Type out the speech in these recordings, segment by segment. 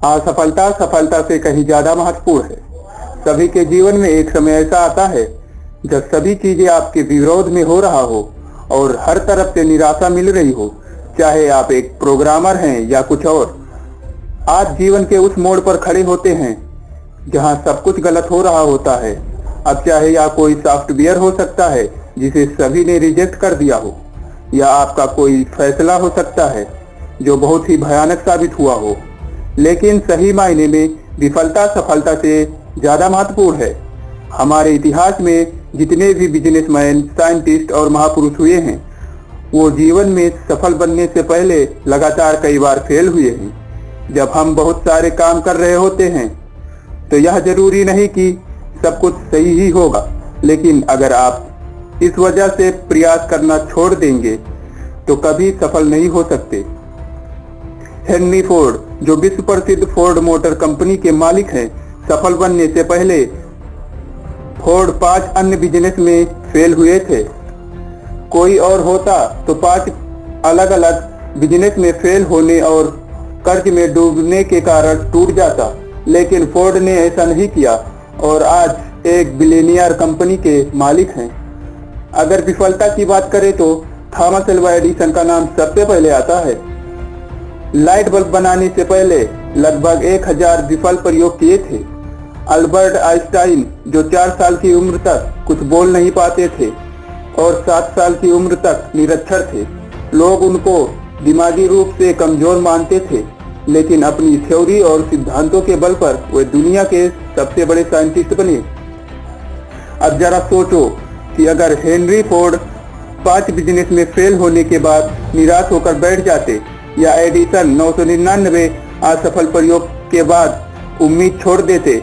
असफलता सफलता से कहीं ज्यादा महत्वपूर्ण है। सभी के जीवन में एक समय ऐसा आता है जब सभी चीजें आपके विरोध में हो रहा हो और हर तरफ से निराशा मिल रही हो, चाहे आप एक प्रोग्रामर हैं या कुछ और। आज जीवन के उस मोड़ पर खड़े होते हैं जहां सब कुछ गलत हो रहा होता है। अब चाहे या कोई सॉफ्टवेयर हो सकता है जिसे सभी ने रिजेक्ट कर दिया हो, या आपका कोई फैसला हो सकता है जो बहुत ही भयानक साबित हुआ हो, लेकिन सही मायने में विफलता सफलता से ज्यादा महत्वपूर्ण है। हमारे इतिहास में जितने भी बिजनेसमैन, साइंटिस्ट और महापुरुष हुए हैं, वो जीवन में सफल बनने से पहले लगातार कई बार फेल हुए हैं। जब हम बहुत सारे काम कर रहे होते हैं तो यह जरूरी नहीं कि सब कुछ सही ही होगा, लेकिन अगर आप इस वजह से प्रयास करना छोड़ देंगे तो कभी सफल नहीं हो सकते। हेनरी फोर्ड, जो विश्व प्रसिद्ध फोर्ड मोटर कंपनी के मालिक हैं, सफल बनने से पहले फोर्ड 5 अन्य बिजनेस में फेल हुए थे। कोई और होता तो 5 अलग अलग बिजनेस में फेल होने और कर्ज में डूबने के कारण टूट जाता, लेकिन फोर्ड ने ऐसा नहीं किया और आज एक बिलियनियर कंपनी के मालिक हैं। अगर विफलता की बात करें तो थॉमस अल्वा एडिसन का नाम सबसे पहले आता है। लाइट बल्ब बनाने से पहले लगभग 1000 विफल प्रयोग किए थे। अल्बर्ट आइंस्टाइन, जो 4 साल की उम्र तक कुछ बोल नहीं पाते थे और 7 साल की उम्र तक निरक्षर थे, लोग उनको दिमागी रूप से कमजोर मानते थे, लेकिन अपनी थ्योरी और सिद्धांतों के बल पर वे दुनिया के सबसे बड़े साइंटिस्ट बने। अब जरा सोचो कि अगर हेनरी फोर्ड 5 बिजनेस में फेल होने के बाद निराश होकर बैठ जाते, या एडिसन 999 असफल प्रयोग के बाद उम्मीद छोड़ देते,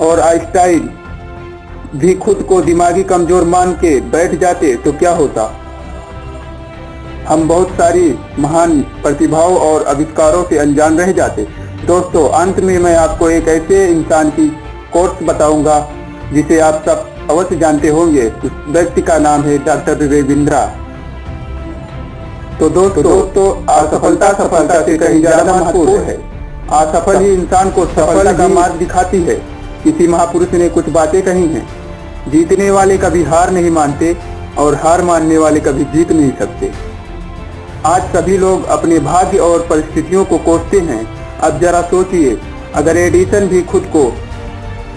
और आइंस्टाइन भी खुद को दिमागी कमजोर मान के बैठ जाते, तो क्या होता? हम बहुत सारी महान प्रतिभाओं और आविष्कारों से अनजान रह जाते। दोस्तों, अंत में मैं आपको एक ऐसे इंसान की कोट्स बताऊंगा जिसे आप सब अवश्य जानते होंगे। उस व्यक्ति का नाम है डॉक्टर रविंद्रा। तो दोस्तों, असफलता सफलता से कहीं ज्यादा महत्वपूर्ण है। असफल ही इंसान को सफलता का मार्ग दिखाती है। किसी महापुरुष ने कुछ बातें कही हैं, जीतने वाले कभी हार नहीं मानते और हार मानने वाले कभी जीत नहीं सकते। आज सभी लोग अपने भाग्य और परिस्थितियों को कोसते हैं। अब जरा सोचिए, अगर एडिसन भी खुद को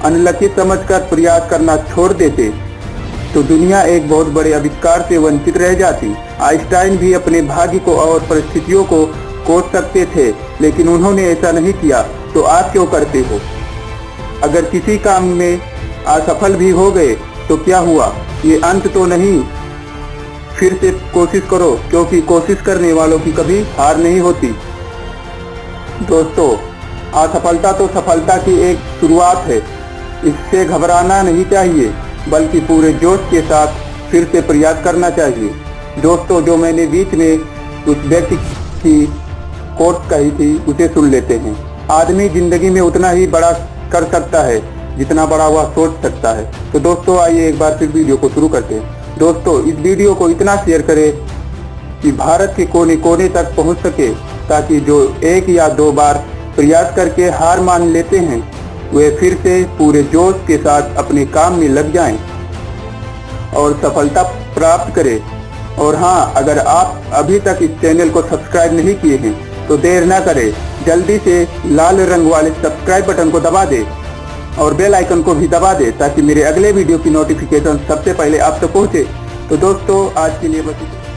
अनलकी समझकर प्रयास करना छोड़ देते तो दुनिया एक बहुत बड़े आविष्कार से वंचित रह जाती। आइंस्टाइन भी अपने भाग्य को और परिस्थितियों को कोस सकते थे, लेकिन उन्होंने ऐसा नहीं किया। तो आप क्यों करते हो? अगर किसी काम में असफल भी हो गए तो क्या हुआ? ये अंत तो नहीं। फिर से कोशिश करो, क्योंकि कोशिश करने वालों की कभी हार नहीं होती। दोस्तों, असफलता तो सफलता की एक शुरुआत है। इससे घबराना नहीं चाहिए, बल्कि पूरे जोश के साथ फिर से प्रयास करना चाहिए। दोस्तों, जो मैंने बीच में उस व्यक्ति की कोट कही थी, उसे सुन लेते हैं। आदमी जिंदगी में उतना ही बड़ा कर सकता है जितना बड़ा वह सोच सकता है। तो दोस्तों, आइए एक बार फिर वीडियो को शुरू करते हैं। दोस्तों, इस वीडियो को इतना शेयर करें कि भारत के कोने कोने तक पहुंच सके, ताकि जो 1 या 2 बार प्रयास करके हार मान लेते हैं, वे फिर से पूरे जोश के साथ अपने काम में लग जाएं और सफलता प्राप्त करें। और हाँ, अगर आप अभी तक इस चैनल को सब्सक्राइब नहीं किए हैं तो देर ना करें, जल्दी से लाल रंग वाले सब्सक्राइब बटन को दबा दें और बेल आइकन को भी दबा दें, ताकि मेरे अगले वीडियो की नोटिफिकेशन सबसे पहले आप तक पहुंचे। तो दोस्तों, आज के लिए बस